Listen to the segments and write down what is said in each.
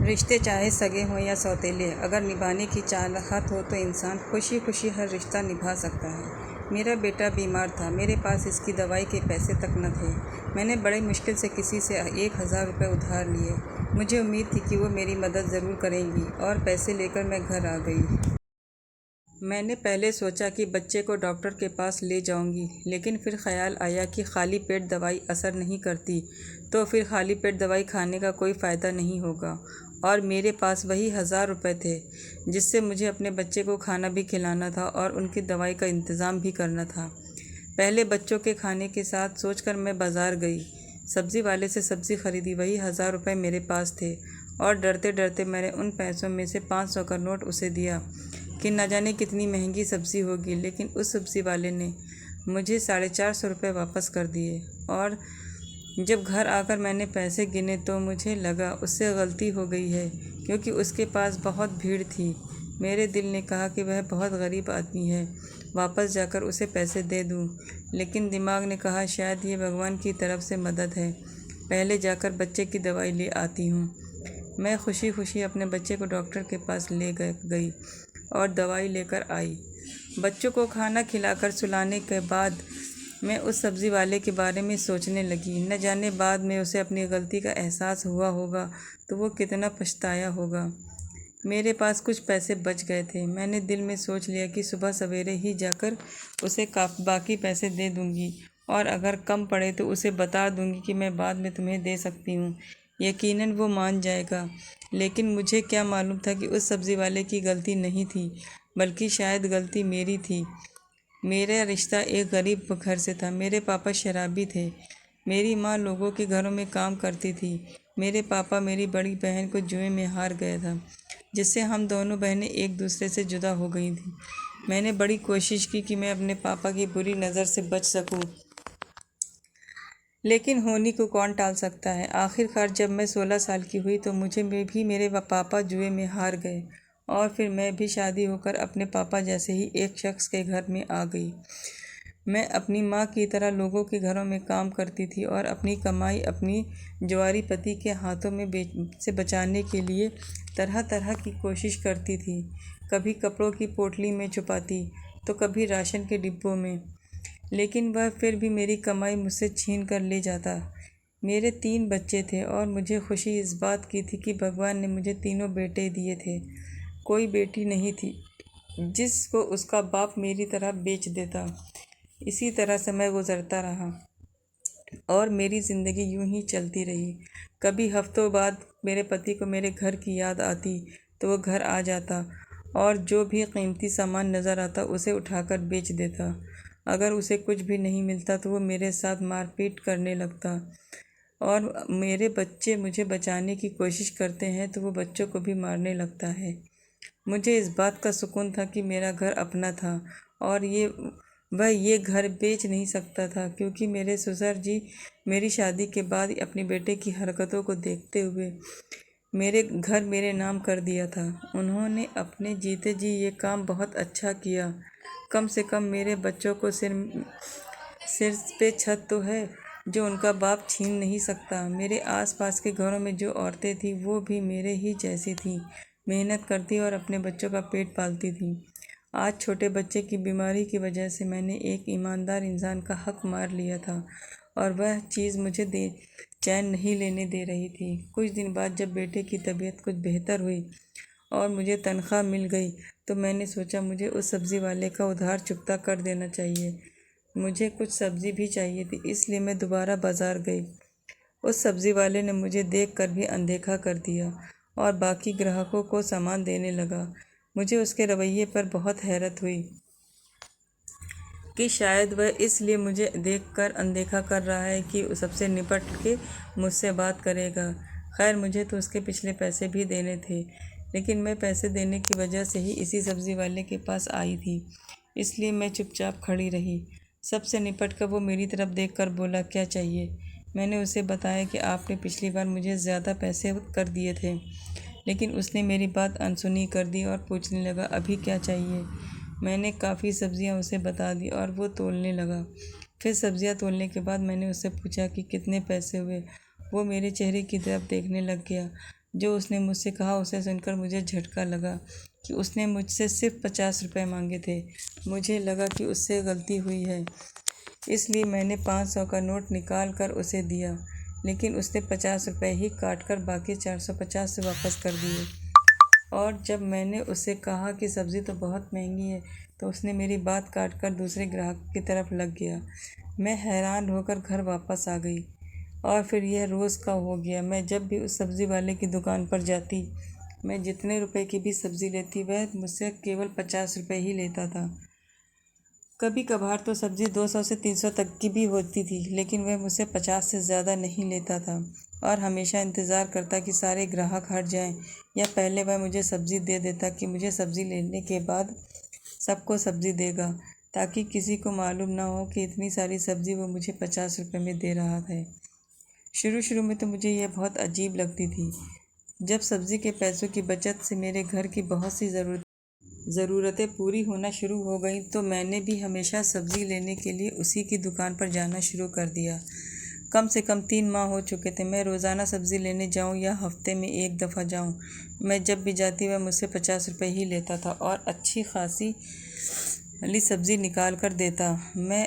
रिश्ते चाहे सगे हों या सौतेले, अगर निभाने की चाहत हो तो इंसान खुशी खुशी हर रिश्ता निभा सकता है। मेरा बेटा बीमार था, मेरे पास इसकी दवाई के पैसे तक न थे। मैंने बड़ी मुश्किल से किसी से 1000 रुपये उधार लिए। मुझे उम्मीद थी कि वो मेरी मदद ज़रूर करेंगी और पैसे लेकर मैं घर आ गई। मैंने पहले सोचा कि बच्चे को डॉक्टर के पास ले जाऊंगी, लेकिन फिर ख्याल आया कि खाली पेट दवाई असर नहीं करती, तो फिर खाली पेट दवाई खाने का कोई फ़ायदा नहीं होगा। और मेरे पास वही 1000 रुपये थे, जिससे मुझे अपने बच्चे को खाना भी खिलाना था और उनकी दवाई का इंतज़ाम भी करना था। पहले बच्चों के खाने के साथ सोचकर मैं बाज़ार गई, सब्ज़ी वाले से सब्ज़ी खरीदी। वही 1000 रुपये मेरे पास थे और डरते डरते मैंने उन पैसों में से 500 का नोट उसे दिया कि न जाने कितनी महंगी सब्ज़ी होगी। लेकिन उस सब्ज़ी वाले ने मुझे 450 रुपये वापस कर दिए। और जब घर आकर मैंने पैसे गिने तो मुझे लगा उससे गलती हो गई है, क्योंकि उसके पास बहुत भीड़ थी। मेरे दिल ने कहा कि वह बहुत गरीब आदमी है, वापस जाकर उसे पैसे दे दूं। लेकिन दिमाग ने कहा शायद ये भगवान की तरफ से मदद है, पहले जाकर बच्चे की दवाई ले आती हूँ। मैं खुशी खुशी अपने बच्चे को डॉक्टर के पास ले गई और दवाई लेकर आई। बच्चों को खाना खिलाकर सुलाने के बाद मैं उस सब्ज़ी वाले के बारे में सोचने लगी। न जाने बाद में उसे अपनी गलती का एहसास हुआ होगा तो वो कितना पछताया होगा। मेरे पास कुछ पैसे बच गए थे। मैंने दिल में सोच लिया कि सुबह सवेरे ही जाकर उसे बाकी पैसे दे दूँगी, और अगर कम पड़े तो उसे बता दूँगी कि मैं बाद में तुम्हें दे सकती हूँ। यकीनन वो मान जाएगा। लेकिन मुझे क्या मालूम था कि उस सब्ज़ी वाले की गलती नहीं थी, बल्कि शायद गलती मेरी थी। मेरा रिश्ता एक गरीब घर से था। मेरे पापा शराबी थे, मेरी माँ लोगों के घरों में काम करती थी। मेरे पापा मेरी बड़ी बहन को जुए में हार गया था, जिससे हम दोनों बहनें एक दूसरे से जुदा हो गई थी। मैंने बड़ी कोशिश की कि मैं अपने पापा की बुरी नज़र से बच सकूं, लेकिन होनी को कौन टाल सकता है। आखिरकार जब मैं 16 साल की हुई तो मुझे भी मेरे पापा जुए में हार गए, और फिर मैं भी शादी होकर अपने पापा जैसे ही एक शख्स के घर में आ गई। मैं अपनी माँ की तरह लोगों के घरों में काम करती थी और अपनी कमाई अपनी जुआरी पति के हाथों में से बचाने के लिए तरह तरह की कोशिश करती थी। कभी कपड़ों की पोटली में छुपाती, तो कभी राशन के डिब्बों में, लेकिन वह फिर भी मेरी कमाई मुझसे छीन कर ले जाता। मेरे 3 बच्चे थे और मुझे खुशी इस बात की थी कि भगवान ने मुझे तीनों बेटे दिए थे। कोई बेटी नहीं थी जिसको उसका बाप मेरी तरह बेच देता। इसी तरह समय गुजरता रहा और मेरी ज़िंदगी यूं ही चलती रही। कभी हफ्तों बाद मेरे पति को मेरे घर की याद आती तो वो घर आ जाता और जो भी कीमती सामान नज़र आता उसे उठाकर बेच देता। अगर उसे कुछ भी नहीं मिलता तो वो मेरे साथ मारपीट करने लगता। और मेरे बच्चे मुझे बचाने की कोशिश करते हैं तो वो बच्चों को भी मारने लगता है। मुझे इस बात का सुकून था कि मेरा घर अपना था और वह ये घर बेच नहीं सकता था, क्योंकि मेरे ससुर जी मेरी शादी के बाद अपने बेटे की हरकतों को देखते हुए मेरे घर मेरे नाम कर दिया था। उन्होंने अपने जीते जी ये काम बहुत अच्छा किया। कम से कम मेरे बच्चों को सिर पे छत तो है जो उनका बाप छीन नहीं सकता। मेरे आसपास के घरों में जो औरतें थीं वो भी मेरे ही जैसी थीं, मेहनत करती और अपने बच्चों का पेट पालती थीं। आज छोटे बच्चे की बीमारी की वजह से मैंने एक ईमानदार इंसान का हक मार लिया था और वह चीज़ मुझे चैन नहीं लेने दे रही थी। कुछ दिन बाद जब बेटे की तबीयत कुछ बेहतर हुई और मुझे तनख्वाह मिल गई तो मैंने सोचा मुझे उस सब्ज़ी वाले का उधार चुकता कर देना चाहिए। मुझे कुछ सब्ज़ी भी चाहिए थी, इसलिए मैं दोबारा बाज़ार गई। उस सब्ज़ी वाले ने मुझे देखकर भी अनदेखा कर दिया और बाकी ग्राहकों को सामान देने लगा। मुझे उसके रवैये पर बहुत हैरत हुई कि शायद वह इसलिए मुझे देखकर अनदेखा कर रहा है कि सबसे निपट के मुझसे बात करेगा। खैर, मुझे तो उसके पिछले पैसे भी देने थे, लेकिन मैं पैसे देने की वजह से ही इसी सब्ज़ी वाले के पास आई थी, इसलिए मैं चुपचाप खड़ी रही। सबसे निपट कर वो मेरी तरफ देखकर बोला, क्या चाहिए? मैंने उसे बताया कि आपने पिछली बार मुझे ज़्यादा पैसे कर दिए थे, लेकिन उसने मेरी बात अनसुनी कर दी और पूछने लगा, अभी क्या चाहिए? मैंने काफ़ी सब्जियां उसे बता दी और वो तोलने लगा। फिर सब्जियां तोलने के बाद मैंने उससे पूछा कि कितने पैसे हुए। वो मेरे चेहरे की तरफ देखने लग गया। जो उसने मुझसे कहा उसे सुनकर मुझे झटका लगा कि उसने मुझसे सिर्फ 50 रुपये मांगे थे। मुझे लगा कि उससे गलती हुई है, इसलिए मैंने 500 का नोट निकाल कर उसे दिया, लेकिन उसने 50 रुपये ही काट कर बाकी 450 से वापस कर दिए। और जब मैंने उससे कहा कि सब्ज़ी तो बहुत महंगी है, तो उसने मेरी बात काट कर दूसरे ग्राहक की तरफ लग गया। मैं हैरान होकर घर वापस आ गई और फिर यह रोज़ का हो गया। मैं जब भी उस सब्ज़ी वाले की दुकान पर जाती, मैं जितने रुपए की भी सब्ज़ी लेती वह मुझसे केवल 50 रुपये ही लेता था। कभी कभार तो सब्ज़ी 200 से 300 तक की भी होती थी, लेकिन वह मुझसे 50 से ज़्यादा नहीं लेता था और हमेशा इंतज़ार करता कि सारे ग्राहक हट जाएं, या पहले वह मुझे सब्ज़ी दे देता कि मुझे सब्ज़ी लेने के बाद सबको सब्ज़ी देगा, ताकि किसी को मालूम ना हो कि इतनी सारी सब्ज़ी वो मुझे 50 रुपये में दे रहा है। शुरू शुरू में तो मुझे यह बहुत अजीब लगती थी। जब सब्ज़ी के पैसों की बचत से मेरे घर की बहुत सी ज़रूरतें पूरी होना शुरू हो गई, तो मैंने भी हमेशा सब्ज़ी लेने के लिए उसी की दुकान पर जाना शुरू कर दिया। कम से कम 3 माह हो चुके थे। मैं रोज़ाना सब्ज़ी लेने जाऊं या हफ्ते में एक दफ़ा जाऊं, मैं जब भी जाती वह मुझसे 50 रुपये ही लेता था और अच्छी खासी वाली सब्ज़ी निकाल कर देता। मैं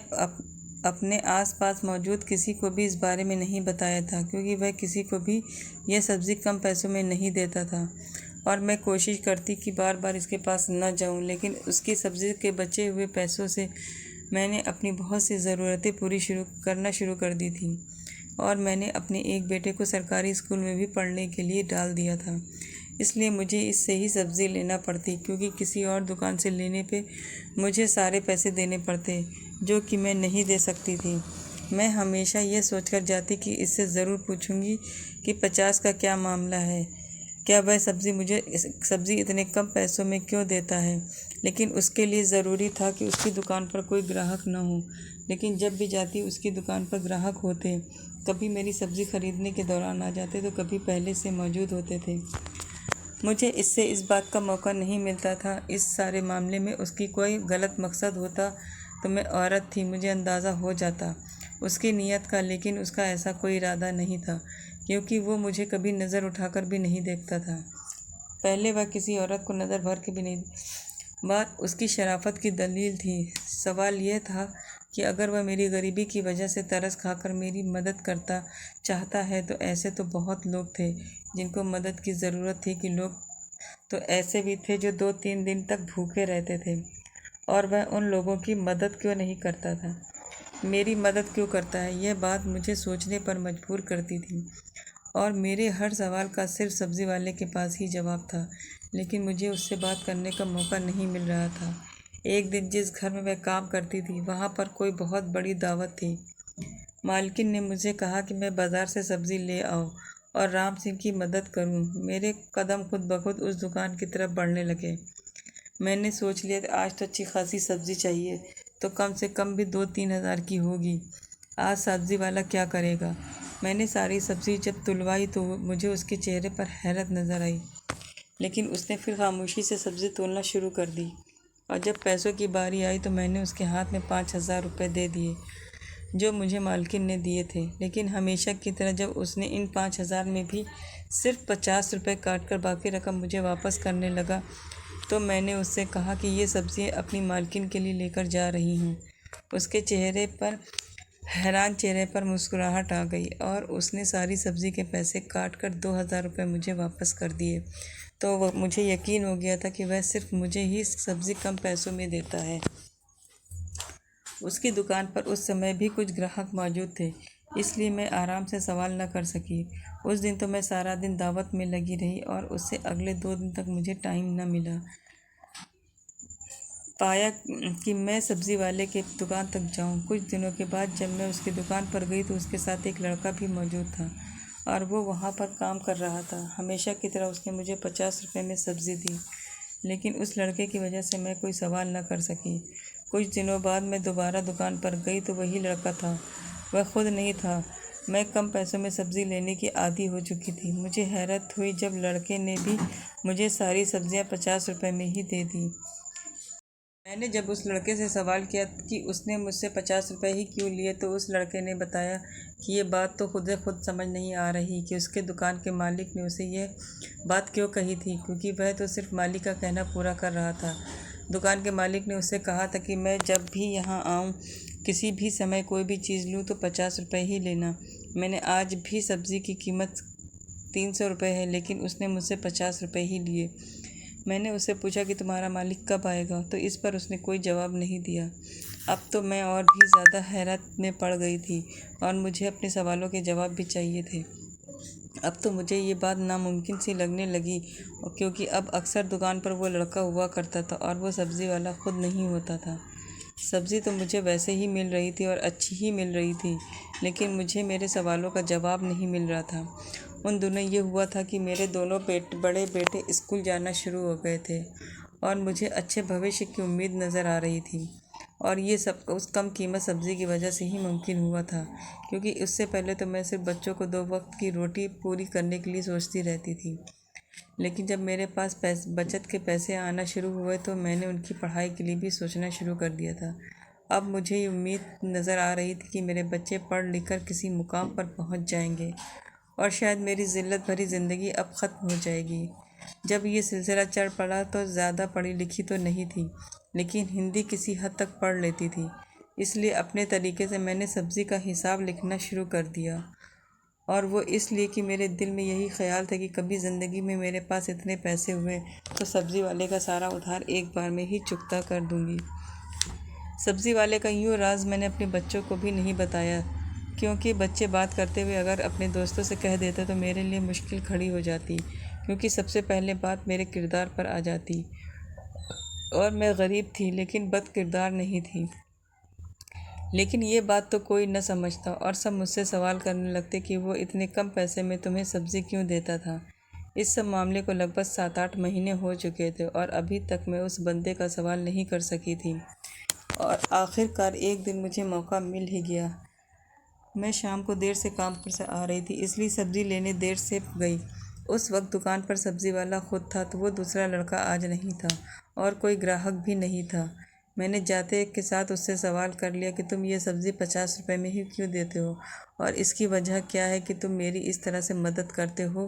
अपने आसपास मौजूद किसी को भी इस बारे में नहीं बताया था, क्योंकि वह किसी को भी यह सब्ज़ी कम पैसों में नहीं देता था और मैं कोशिश करती कि बार बार इसके पास न जाऊं, लेकिन उसकी सब्ज़ी के बचे हुए पैसों से मैंने अपनी बहुत सी ज़रूरतें पूरी करना शुरू कर दी थी और मैंने अपने एक बेटे को सरकारी स्कूल में भी पढ़ने के लिए डाल दिया था। इसलिए मुझे इससे ही सब्ज़ी लेना पड़ती, क्योंकि किसी और दुकान से लेने पे मुझे सारे पैसे देने पड़ते, जो कि मैं नहीं दे सकती थी। मैं हमेशा यह सोचकर जाती कि इससे ज़रूर पूछूंगी कि 50 का क्या मामला है, क्या वह सब्ज़ी इतने कम पैसों में क्यों देता है। लेकिन उसके लिए ज़रूरी था कि उसकी दुकान पर कोई ग्राहक न हो। लेकिन जब भी जाती उसकी दुकान पर ग्राहक होते, कभी मेरी सब्ज़ी खरीदने के दौरान आ जाते तो कभी पहले से मौजूद होते थे। मुझे इससे इस बात का मौका नहीं मिलता था। इस सारे मामले में उसकी कोई गलत मकसद होता तो मैं औरत थी, मुझे अंदाज़ा हो जाता उसकी नीयत का, लेकिन उसका ऐसा कोई इरादा नहीं था, क्योंकि वो मुझे कभी नज़र उठाकर भी नहीं देखता था। पहले वह किसी औरत को नज़र भर के भी नहीं। बात उसकी शराफत की दलील थी। सवाल यह था कि अगर वह मेरी गरीबी की वजह से तरस खाकर मेरी मदद करता चाहता है, तो ऐसे तो बहुत लोग थे जिनको मदद की ज़रूरत थी, कि लोग तो ऐसे भी थे जो 2-3 दिन तक भूखे रहते थे, और वह उन लोगों की मदद क्यों नहीं करता था, मेरी मदद क्यों करता है। यह बात मुझे सोचने पर मजबूर करती थी और मेरे हर सवाल का सिर्फ सब्ज़ी वाले के पास ही जवाब था, लेकिन मुझे उससे बात करने का मौका नहीं मिल रहा था। एक दिन जिस घर में वह काम करती थी, वहाँ पर कोई बहुत बड़ी दावत थी। मालकिन ने मुझे कहा कि मैं बाज़ार से सब्ज़ी ले आऊँ और राम सिंह की मदद करूँ। मेरे कदम खुद ब खुद उस दुकान की तरफ बढ़ने लगे। मैंने सोच लिया कि आज तो अच्छी खासी सब्ज़ी चाहिए, तो कम से कम भी 2-3 हज़ार की होगी। आज सब्ज़ी वाला क्या करेगा। मैंने सारी सब्ज़ी जब तुलवाई तो मुझे उसके चेहरे पर हैरत नज़र आई, लेकिन उसने फिर खामोशी से सब्ज़ी तोलना शुरू कर दी और जब पैसों की बारी आई तो मैंने उसके हाथ में 5,000 रुपये दे दिए, जो मुझे मालकिन ने दिए थे। लेकिन हमेशा की तरह जब उसने इन 5,000 में भी सिर्फ 50 रुपये काट कर बाकी रकम मुझे वापस करने लगा, तो मैंने उससे कहा कि ये सब्ज़ी अपनी मालकिन के लिए लेकर जा रही हूँ। उसके हैरान चेहरे पर मुस्कुराहट आ गई और उसने सारी सब्ज़ी के पैसे काट कर 2,000 रुपये मुझे वापस कर दिए। तो मुझे यकीन हो गया था कि वह सिर्फ मुझे ही सब्ज़ी कम पैसों में देता है। उसकी दुकान पर उस समय भी कुछ ग्राहक मौजूद थे, इसलिए मैं आराम से सवाल न कर सकी। उस दिन तो मैं सारा दिन दावत में लगी रही और उससे अगले 2 दिन तक मुझे टाइम न मिला पाया कि मैं सब्ज़ी वाले के दुकान तक जाऊं। कुछ दिनों के बाद जब मैं उसकी दुकान पर गई तो उसके साथ एक लड़का भी मौजूद था और वो वहाँ पर काम कर रहा था। हमेशा की तरह उसने मुझे 50 रुपये में सब्ज़ी दी, लेकिन उस लड़के की वजह से मैं कोई सवाल न कर सकी। कुछ दिनों बाद मैं दोबारा दुकान पर गई तो वही लड़का था, वह खुद नहीं था। मैं कम पैसों में सब्ज़ी लेने की आदी हो चुकी थी। मुझे हैरत हुई जब लड़के ने भी मुझे सारी सब्ज़ियाँ 50 रुपये में ही दे दी। मैंने जब उस लड़के से सवाल किया कि उसने मुझसे 50 रुपये ही क्यों लिए, तो उस लड़के ने बताया कि ये बात तो खुद समझ नहीं आ रही कि उसके दुकान के मालिक ने उसे यह बात क्यों कही थी, क्योंकि वह तो सिर्फ मालिक का कहना पूरा कर रहा था। दुकान के मालिक ने उससे कहा था कि मैं जब भी यहाँ आऊँ, किसी भी समय कोई भी चीज़ लूँ तो 50 रुपये ही लेना। मैंने आज भी सब्ज़ी की कीमत 300 रुपये है, लेकिन उसने मुझसे 50 रुपये ही लिए। मैंने उससे पूछा कि तुम्हारा मालिक कब आएगा, तो इस पर उसने कोई जवाब नहीं दिया। अब तो मैं और भी ज़्यादा हैरत में पड़ गई थी और मुझे अपने सवालों के जवाब भी चाहिए थे। अब तो मुझे ये बात नामुमकिन सी लगने लगी, क्योंकि अब अक्सर दुकान पर वो लड़का हुआ करता था और वो सब्ज़ी वाला खुद नहीं होता था। सब्ज़ी तो मुझे वैसे ही मिल रही थी और अच्छी ही मिल रही थी, लेकिन मुझे मेरे सवालों का जवाब नहीं मिल रहा था। उन दिनों ये हुआ था कि मेरे दोनों बड़े बेटे स्कूल जाना शुरू हो गए थे और मुझे अच्छे भविष्य की उम्मीद नज़र आ रही थी, और ये सब उस कम कीमत सब्ज़ी की वजह से ही मुमकिन हुआ था, क्योंकि उससे पहले तो मैं सिर्फ बच्चों को 2 वक्त की रोटी पूरी करने के लिए सोचती रहती थी। लेकिन जब मेरे पास बचत के पैसे आना शुरू हुए तो मैंने उनकी पढ़ाई के लिए भी सोचना शुरू कर दिया था। अब मुझे ये उम्मीद नज़र आ रही थी कि मेरे बच्चे पढ़ लिख कर किसी मुकाम पर पहुंच जाएंगे और शायद मेरी ज़िल्लत भरी ज़िंदगी अब ख़त्म हो जाएगी। जब ये सिलसिला चढ़ पड़ा तो ज़्यादा पढ़ी लिखी तो नहीं थी, लेकिन हिंदी किसी हद तक पढ़ लेती थी। इसलिए अपने तरीके से मैंने सब्ज़ी का हिसाब लिखना शुरू कर दिया, और वो इसलिए कि मेरे दिल में यही ख्याल था कि कभी ज़िंदगी में मेरे पास इतने पैसे हुए तो सब्ज़ी वाले का सारा उधार एक बार में ही चुकता कर दूंगी। सब्ज़ी वाले का यूँ राज मैंने अपने बच्चों को भी नहीं बताया, क्योंकि बच्चे बात करते हुए अगर अपने दोस्तों से कह देते तो मेरे लिए मुश्किल खड़ी हो जाती, क्योंकि सबसे पहले बात मेरे किरदार पर आ जाती। और मैं गरीब थी लेकिन बद किरदार नहीं थी। लेकिन ये बात तो कोई न समझता और सब मुझसे सवाल करने लगते कि वो इतने कम पैसे में तुम्हें सब्ज़ी क्यों देता था। इस सब मामले को लगभग 7-8 महीने हो चुके थे और अभी तक मैं उस बंदे का सवाल नहीं कर सकी थी, और आखिरकार एक दिन मुझे मौका मिल ही गया। मैं शाम को देर से काम पर से आ रही थी, इसलिए सब्ज़ी लेने देर से गई। उस वक्त दुकान पर सब्ज़ी वाला खुद था, तो वो दूसरा लड़का आज नहीं था और कोई ग्राहक भी नहीं था। मैंने जाते के साथ उससे सवाल कर लिया कि तुम ये सब्ज़ी 50 रुपये में ही क्यों देते हो, और इसकी वजह क्या है कि तुम मेरी इस तरह से मदद करते हो।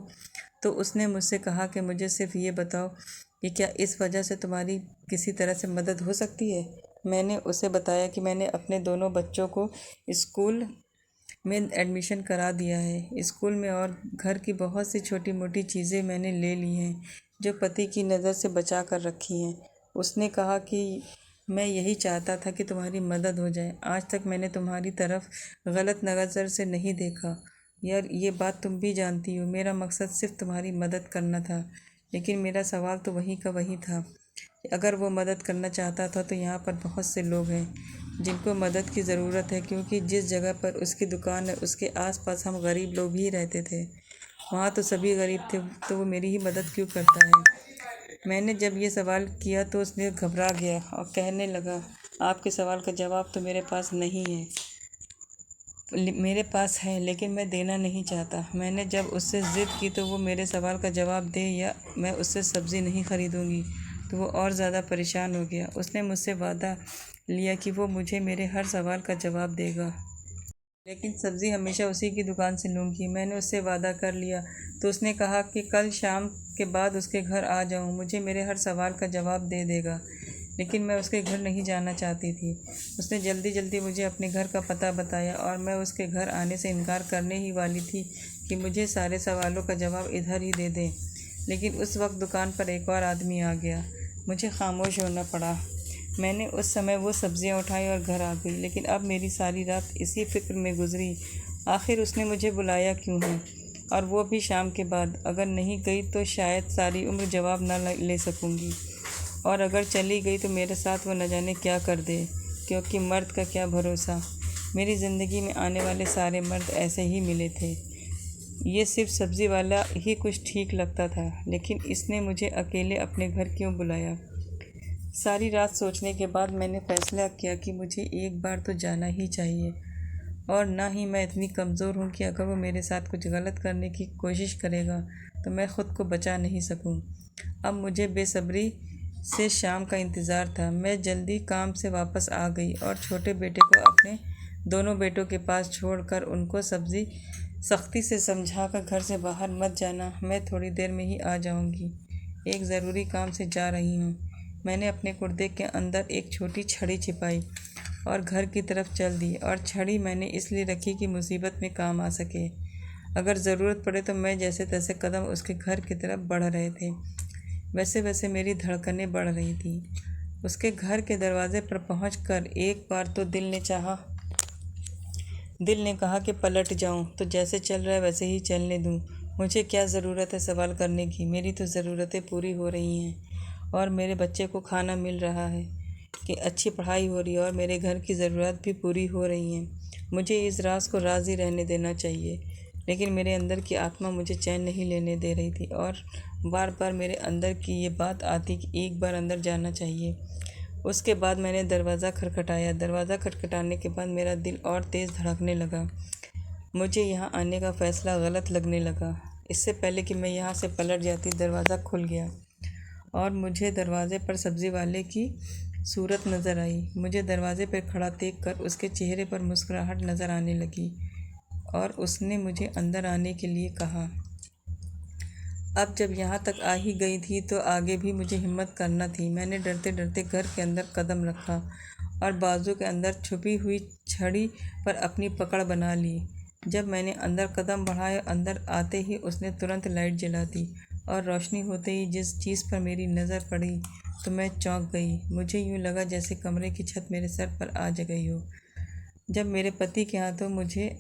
तो उसने मुझसे कहा कि मुझे सिर्फ ये बताओ कि क्या इस वजह से तुम्हारी किसी तरह से मदद हो सकती है। मैंने उसे बताया कि मैंने अपने दोनों बच्चों को स्कूल में एडमिशन करा दिया है स्कूल में, और घर की बहुत सी छोटी मोटी चीज़ें मैंने ले ली हैं जो पति की नज़र से बचा कर रखी हैं। उसने कहा कि मैं यही चाहता था कि तुम्हारी मदद हो जाए। आज तक मैंने तुम्हारी तरफ गलत नज़र से नहीं देखा यार, ये बात तुम भी जानती हो। मेरा मकसद सिर्फ तुम्हारी मदद करना था, लेकिन मेरा सवाल तो वही का वही था। अगर वो मदद करना चाहता था तो यहाँ पर बहुत से लोग हैं जिनको मदद की ज़रूरत है, क्योंकि जिस जगह पर उसकी दुकान है उसके आसपास हम गरीब लोग ही रहते थे। वहाँ तो सभी गरीब थे, तो वो मेरी ही मदद क्यों करता है। मैंने जब ये सवाल किया तो उसने घबरा गया और कहने लगा, आपके सवाल का जवाब तो मेरे पास नहीं है। मेरे पास है लेकिन मैं देना नहीं चाहता। मैंने जब उससे ज़िद की तो वो मेरे सवाल का जवाब दे या मैं उससे सब्ज़ी नहीं ख़रीदूँगी, तो वो और ज़्यादा परेशान हो गया। उसने मुझसे वादा लिया कि वो मुझे मेरे हर सवाल का जवाब देगा, लेकिन सब्ज़ी हमेशा उसी की दुकान से लूँगी। मैंने उससे वादा कर लिया, तो उसने कहा कि कल शाम के बाद उसके घर आ जाऊँ, मुझे मेरे हर सवाल का जवाब दे देगा। लेकिन मैं उसके घर नहीं जाना चाहती थी। उसने जल्दी जल्दी मुझे अपने घर का पता बताया और मैं उसके घर आने से इनकार करने ही वाली थी कि मुझे सारे सवालों का जवाब इधर ही दे दें। लेकिन उस वक्त दुकान पर एक और आदमी आ गया। मुझे खामोश होना पड़ा। मैंने उस समय वो सब्ज़ियाँ उठाई और घर आ गई, लेकिन अब मेरी सारी रात इसी फिक्र में गुजरी, आखिर उसने मुझे बुलाया क्यों है, और वो भी शाम के बाद। अगर नहीं गई तो शायद सारी उम्र जवाब न ले सकूँगी, और अगर चली गई तो मेरे साथ वो न जाने क्या कर दे, क्योंकि मर्द का क्या भरोसा। मेरी ज़िंदगी में आने वाले सारे मर्द ऐसे ही मिले थे। ये सिर्फ सब्ज़ी वाला ही कुछ ठीक लगता था, लेकिन इसने मुझे अकेले अपने घर क्यों बुलाया। सारी रात सोचने के बाद मैंने फ़ैसला किया कि मुझे एक बार तो जाना ही चाहिए, और ना ही मैं इतनी कमज़ोर हूँ कि अगर वो मेरे साथ कुछ गलत करने की कोशिश करेगा तो मैं ख़ुद को बचा नहीं सकूँ। अब मुझे बेसब्री से शाम का इंतज़ार था। मैं जल्दी काम से वापस आ गई और छोटे बेटे को अपने दोनों बेटों के पास छोड़कर उनको सख्ती से समझाकर घर से बाहर मत जाना, मैं थोड़ी देर में ही आ जाऊंगी, एक ज़रूरी काम से जा रही हूँ। मैंने अपने कुर्ते के अंदर एक छोटी छड़ी छिपाई और घर की तरफ चल दी। और छड़ी मैंने इसलिए रखी कि मुसीबत में काम आ सके। अगर ज़रूरत पड़े तो मैं जैसे तैसे कदम उसके घर की तरफ बढ़ रहे थे। वैसे वैसे मेरी धड़कनें बढ़ रही थी। उसके घर के दरवाजे पर पहुंचकर एक बार तो दिल ने कहा कि पलट जाऊं तो जैसे चल रहा है वैसे ही चलने दूं। मुझे क्या ज़रूरत है सवाल करने की, मेरी तो ज़रूरतें पूरी हो रही हैं और मेरे बच्चे को खाना मिल रहा है, कि अच्छी पढ़ाई हो रही है और मेरे घर की ज़रूरत भी पूरी हो रही हैं। मुझे इस राज को राज ही रहने देना चाहिए, लेकिन मेरे अंदर की आत्मा मुझे चैन नहीं लेने दे रही थी और बार बार मेरे अंदर की ये बात आती कि एक बार अंदर जाना चाहिए। उसके बाद मैंने दरवाज़ा खटखटाया। दरवाज़ा खटखटाने के बाद मेरा दिल और तेज़ धड़कने लगा। मुझे यहाँ आने का फ़ैसला गलत लगने लगा। इससे पहले कि मैं यहाँ से पलट जाती, दरवाज़ा खुल गया और मुझे दरवाज़े पर सब्ज़ी वाले की सूरत नज़र आई। मुझे दरवाज़े पर खड़ा देखकर उसके चेहरे पर मुस्कुराहट नज़र आने लगी और उसने मुझे अंदर आने के लिए कहा। अब जब यहाँ तक आ ही गई थी तो आगे भी मुझे हिम्मत करना थी। मैंने डरते डरते घर के अंदर कदम रखा और बाजू के अंदर छुपी हुई छड़ी पर अपनी पकड़ बना ली। जब मैंने अंदर कदम बढ़ाया, अंदर आते ही उसने तुरंत लाइट जला दी और रोशनी होते ही जिस चीज़ पर मेरी नज़र पड़ी तो मैं चौंक गई। मुझे यूँ लगा जैसे कमरे की छत मेरे सर पर आ जा गई हो। जब मेरे पति के हाथों मुझे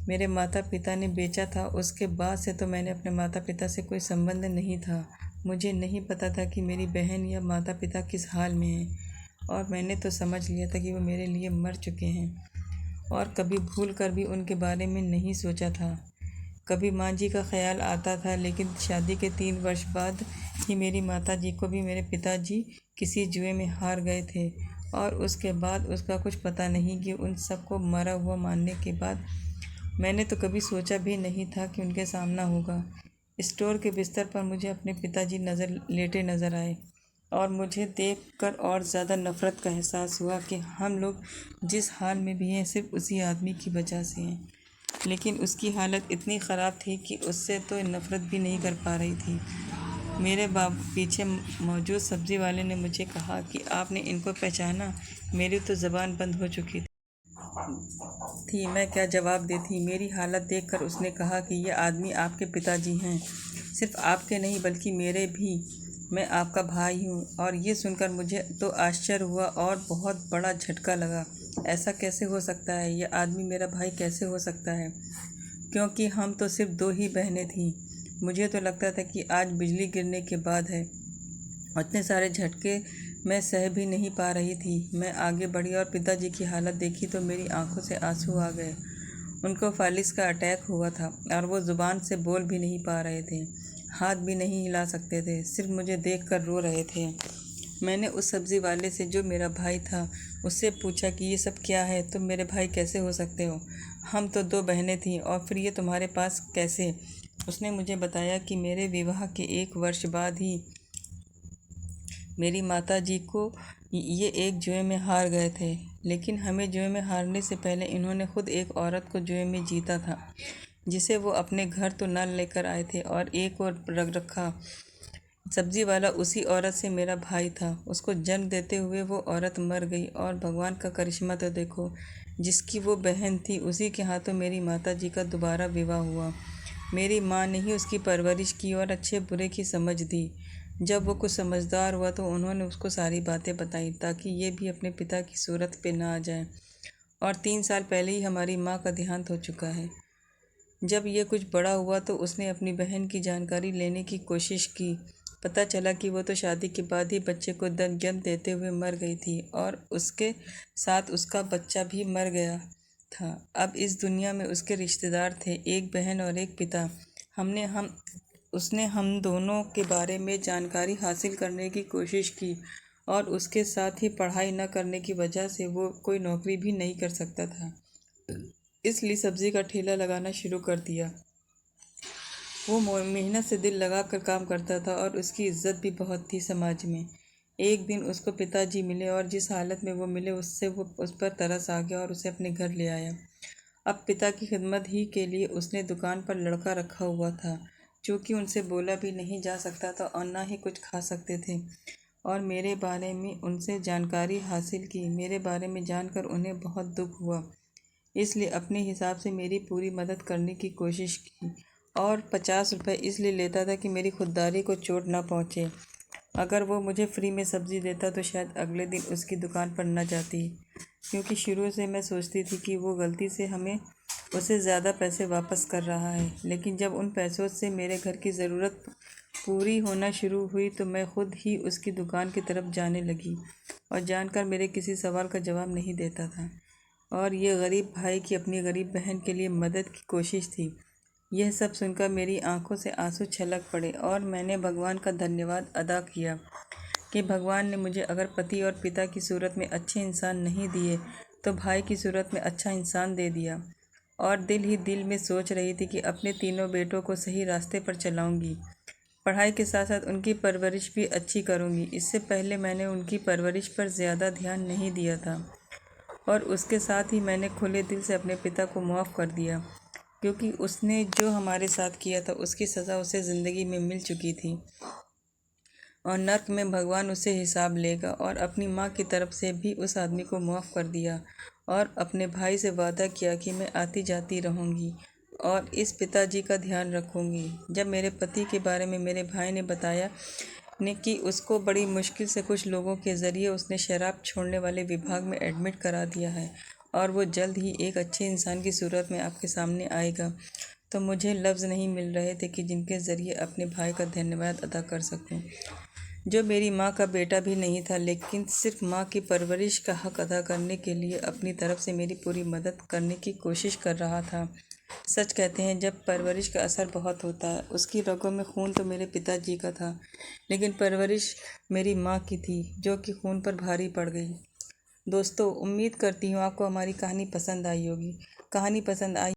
मेरे माता पिता ने बेचा था, उसके बाद से तो मैंने अपने माता पिता से कोई संबंध नहीं था। मुझे नहीं पता था कि मेरी बहन या माता पिता किस हाल में हैं और मैंने तो समझ लिया था कि वो मेरे लिए मर चुके हैं और कभी भूल कर भी उनके बारे में नहीं सोचा था। कभी माँ जी का ख्याल आता था, लेकिन शादी के 3 वर्ष बाद ही मेरी माता जी को भी मेरे पिताजी किसी जुए में हार गए थे और उसके बाद उसका कुछ पता नहीं कि उन सबको मरा हुआ मानने के बाद मैंने तो कभी सोचा भी नहीं था कि उनके सामना होगा। स्टोर के बिस्तर पर मुझे अपने पिताजी लेटे नज़र आए और मुझे देखकर और ज़्यादा नफ़रत का एहसास हुआ कि हम लोग जिस हाल में भी हैं सिर्फ उसी आदमी की वजह से हैं। लेकिन उसकी हालत इतनी ख़राब थी कि उससे तो नफ़रत भी नहीं कर पा रही थी। मेरे पीछे मौजूद सब्ज़ी वाले ने मुझे कहा कि आपने इनको पहचाना? मेरी तो ज़बान बंद हो चुकी थी, मैं क्या जवाब देती। मेरी हालत देखकर उसने कहा कि ये आदमी आपके पिताजी हैं, सिर्फ आपके नहीं बल्कि मेरे भी। मैं आपका भाई हूँ। और ये सुनकर मुझे तो आश्चर्य हुआ और बहुत बड़ा झटका लगा। ऐसा कैसे हो सकता है? यह आदमी मेरा भाई कैसे हो सकता है? क्योंकि हम तो सिर्फ 2 ही बहनें थीं। मुझे तो लगता था कि आज बिजली गिरने के बाद है। इतने सारे झटके मैं सह भी नहीं पा रही थी। मैं आगे बढ़ी और पिताजी की हालत देखी तो मेरी आंखों से आंसू आ गए। उनको फालिस का अटैक हुआ था और वो ज़ुबान से बोल भी नहीं पा रहे थे, हाथ भी नहीं हिला सकते थे, सिर्फ मुझे देखकर रो रहे थे। मैंने उस सब्ज़ी वाले से, जो मेरा भाई था, उससे पूछा कि ये सब क्या है? तुम मेरे भाई कैसे हो सकते हो? हम तो 2 बहनें थीं और फिर ये तुम्हारे पास कैसे? उसने मुझे बताया कि मेरे विवाह के 1 वर्ष बाद ही मेरी माता जी को ये एक जुए में हार गए थे। लेकिन हमें जुए में हारने से पहले इन्होंने खुद एक औरत को जुए में जीता था, जिसे वो अपने घर तो न लेकर आए थे और एक और रख रखा। सब्जी वाला उसी औरत से मेरा भाई था। उसको जन्म देते हुए वो औरत मर गई और भगवान का करिश्मा तो देखो, जिसकी वो बहन थी उसी के हाथों मेरी माता जी का दोबारा विवाह हुआ। मेरी माँ ने ही उसकी परवरिश की और अच्छे बुरे की समझ दी। जब वो कुछ समझदार हुआ तो उन्होंने उसको सारी बातें बताई ताकि ये भी अपने पिता की सूरत पे ना आ जाए। और 3 साल पहले ही हमारी माँ का देहांत हो चुका है। जब ये कुछ बड़ा हुआ तो उसने अपनी बहन की जानकारी लेने की कोशिश की। पता चला कि वो तो शादी के बाद ही बच्चे को जन्म देते हुए मर गई थी और उसके साथ उसका बच्चा भी मर गया था। अब इस दुनिया में उसके रिश्तेदार थे, एक बहन और एक पिता। उसने हम दोनों के बारे में जानकारी हासिल करने की कोशिश की और उसके साथ ही पढ़ाई न करने की वजह से वो कोई नौकरी भी नहीं कर सकता था, इसलिए सब्ज़ी का ठेला लगाना शुरू कर दिया। वो मेहनत से दिल लगा कर काम करता था और उसकी इज्जत भी बहुत थी समाज में। एक दिन उसको पिताजी मिले और जिस हालत में वो मिले उससे वो उस पर तरस आ गया और उसे अपने घर ले आया। अब पिता की खिदमत ही के लिए उसने दुकान पर लड़का रखा हुआ था, चूँकि उनसे बोला भी नहीं जा सकता था और ना ही कुछ खा सकते थे। और मेरे बारे में उनसे जानकारी हासिल की। मेरे बारे में जानकर उन्हें बहुत दुख हुआ, इसलिए अपने हिसाब से मेरी पूरी मदद करने की कोशिश की और 50 रुपये इसलिए लेता था कि मेरी खुददारी को चोट ना पहुँचे। अगर वो मुझे फ्री में सब्ज़ी देता तो शायद अगले दिन उसकी दुकान पर न जाती, क्योंकि शुरू से मैं सोचती थी कि वो गलती से हमें उसे ज़्यादा पैसे वापस कर रहा है। लेकिन जब उन पैसों से मेरे घर की ज़रूरत पूरी होना शुरू हुई तो मैं खुद ही उसकी दुकान की तरफ जाने लगी और जानकर मेरे किसी सवाल का जवाब नहीं देता था। और ये गरीब भाई की अपनी गरीब बहन के लिए मदद की कोशिश थी। यह सब सुनकर मेरी आंखों से आंसू छलक पड़े और मैंने भगवान का धन्यवाद अदा किया कि भगवान ने मुझे अगर पति और पिता की सूरत में अच्छे इंसान नहीं दिए तो भाई की सूरत में अच्छा इंसान दे दिया। और दिल ही दिल में सोच रही थी कि अपने तीनों बेटों को सही रास्ते पर चलाऊंगी, पढ़ाई के साथ साथ उनकी परवरिश भी अच्छी करूंगी। इससे पहले मैंने उनकी परवरिश पर ज़्यादा ध्यान नहीं दिया था और उसके साथ ही मैंने खुले दिल से अपने पिता को माफ़ कर दिया, क्योंकि उसने जो हमारे साथ किया था उसकी सज़ा उसे ज़िंदगी में मिल चुकी थी और नर्क में भगवान उसे हिसाब लेगा। और अपनी माँ की तरफ से भी उस आदमी को माफ़ कर दिया और अपने भाई से वादा किया कि मैं आती जाती रहूँगी और इस पिताजी का ध्यान रखूँगी। जब मेरे पति के बारे में मेरे भाई ने बताया ने कि उसको बड़ी मुश्किल से कुछ लोगों के ज़रिए उसने शराब छोड़ने वाले विभाग में एडमिट करा दिया है और वो जल्द ही एक अच्छे इंसान की सूरत में आपके सामने आएगा, तो मुझे लफ्ज़ नहीं मिल रहे थे कि जिनके ज़रिए अपने भाई का धन्यवाद अदा कर सकूं, जो मेरी माँ का बेटा भी नहीं था लेकिन सिर्फ माँ की परवरिश का हक अदा करने के लिए अपनी तरफ से मेरी पूरी मदद करने की कोशिश कर रहा था। सच कहते हैं जब परवरिश का असर बहुत होता है। उसकी रगों में खून तो मेरे पिताजी का था, लेकिन परवरिश मेरी माँ की थी जो कि खून पर भारी पड़ गई। दोस्तों, उम्मीद करती हूँ आपको हमारी कहानी पसंद आई होगी। कहानी पसंद आई